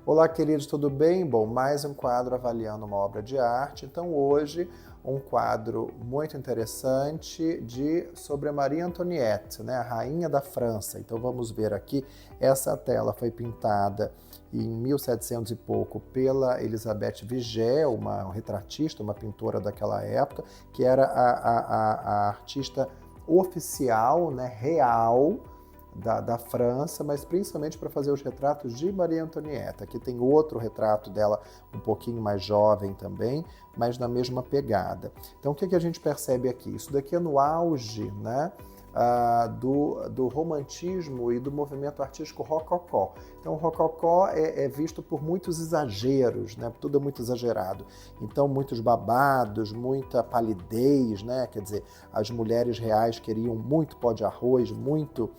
Olá, queridos, tudo bem? Bom, mais um quadro avaliando uma obra de arte. Então, hoje, um quadro muito interessante sobre a Maria Antoniette, né, a rainha da França. Então, vamos ver aqui, essa tela foi pintada em 1700 e pouco pela Elizabeth Vigée, uma retratista, uma pintora daquela época, que era a artista oficial, né, real, da França, mas principalmente para fazer os retratos de Maria Antonieta. Aqui tem outro retrato dela um pouquinho mais jovem também, mas na mesma pegada. Então o que a gente percebe aqui? Isso daqui é no auge, né, do romantismo e do movimento artístico rococó. Então o rococó é visto por muitos exageros, né? Tudo é muito exagerado. Então muitos babados, muita palidez, né? Quer dizer, as mulheres reais queriam muito pó de arroz, muito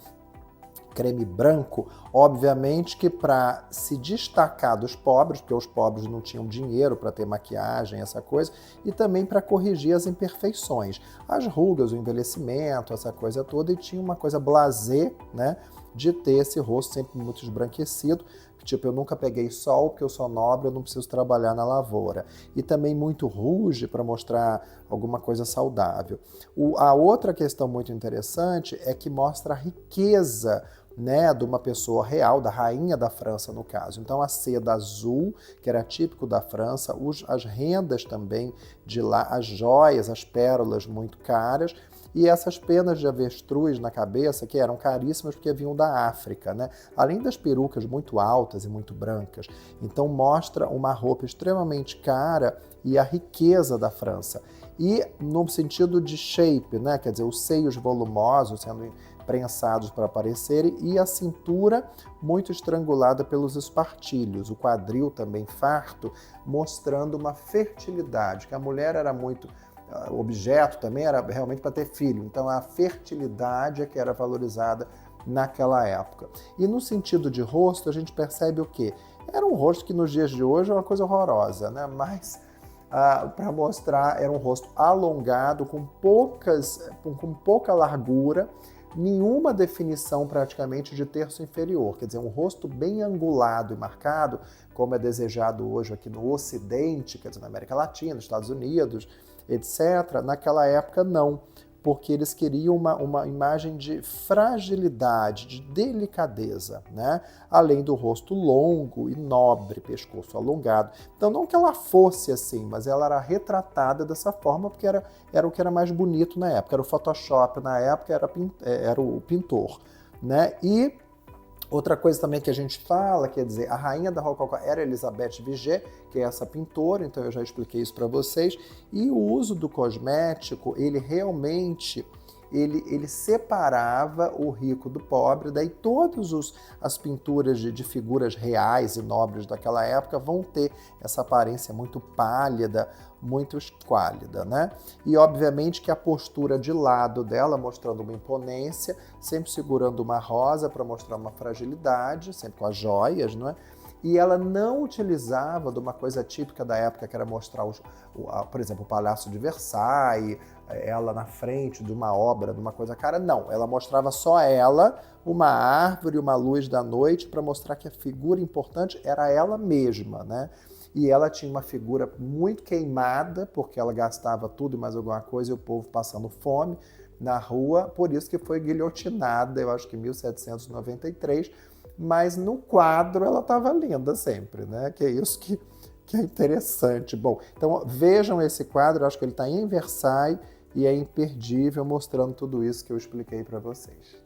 creme branco, obviamente que para se destacar dos pobres, porque os pobres não tinham dinheiro para ter maquiagem, essa coisa, e também para corrigir as imperfeições, as rugas, o envelhecimento, essa coisa toda, e tinha uma coisa blasé, né, de ter esse rosto sempre muito esbranquecido, tipo, eu nunca peguei sol porque eu sou nobre, eu não preciso trabalhar na lavoura. E também muito ruge para mostrar alguma coisa saudável. A outra questão muito interessante é que mostra a riqueza, né, de uma pessoa real, da rainha da França no caso. Então a seda azul, que era típico da França, as rendas também de lá, as joias, as pérolas muito caras, e essas penas de avestruz na cabeça, que eram caríssimas porque vinham da África, né? Além das perucas muito altas e muito brancas. Então mostra uma roupa extremamente cara e a riqueza da França. E no sentido de shape, né? Quer dizer, os seios volumosos sendo prensados para aparecerem e a cintura muito estrangulada pelos espartilhos, o quadril também farto, mostrando uma fertilidade, que a mulher era muito o objeto também era realmente para ter filho, então a fertilidade é que era valorizada naquela época. E no sentido de rosto, a gente percebe o quê? Era um rosto que nos dias de hoje é uma coisa horrorosa, né? Mas para mostrar, era um rosto alongado, com pouca largura, nenhuma definição praticamente de terço inferior, quer dizer, um rosto bem angulado e marcado, como é desejado hoje aqui no Ocidente, quer dizer, na América Latina, nos Estados Unidos, etc. Naquela época não, porque eles queriam uma imagem de fragilidade, de delicadeza, né? Além do rosto longo e nobre, pescoço alongado. Então não que ela fosse assim, mas ela era retratada dessa forma porque era o que era mais bonito na época, era o Photoshop na época, era o pintor, né? E outra coisa também que a gente fala, quer dizer, a rainha da Rococó era Elizabeth Vigée, que é essa pintora, então eu já expliquei isso para vocês, e o uso do cosmético, ele realmente, ele separava o rico do pobre, daí todas as pinturas de figuras reais e nobres daquela época vão ter essa aparência muito pálida, muito esquálida, né? E obviamente que a postura de lado dela, mostrando uma imponência, sempre segurando uma rosa para mostrar uma fragilidade, sempre com as joias, não é? E ela não utilizava de uma coisa típica da época, que era mostrar, por exemplo, o Palácio de Versailles, ela na frente de uma obra, de uma coisa cara. Não, ela mostrava só ela, uma árvore, uma luz da noite, para mostrar que a figura importante era ela mesma, né? E ela tinha uma figura muito queimada, porque ela gastava tudo e mais alguma coisa, e o povo passando fome na rua, por isso que foi guilhotinada, eu acho que em 1793, mas no quadro ela estava linda sempre, né? Que é isso que é interessante. Bom, então vejam esse quadro, eu acho que ele está em Versailles e é imperdível, mostrando tudo isso que eu expliquei para vocês.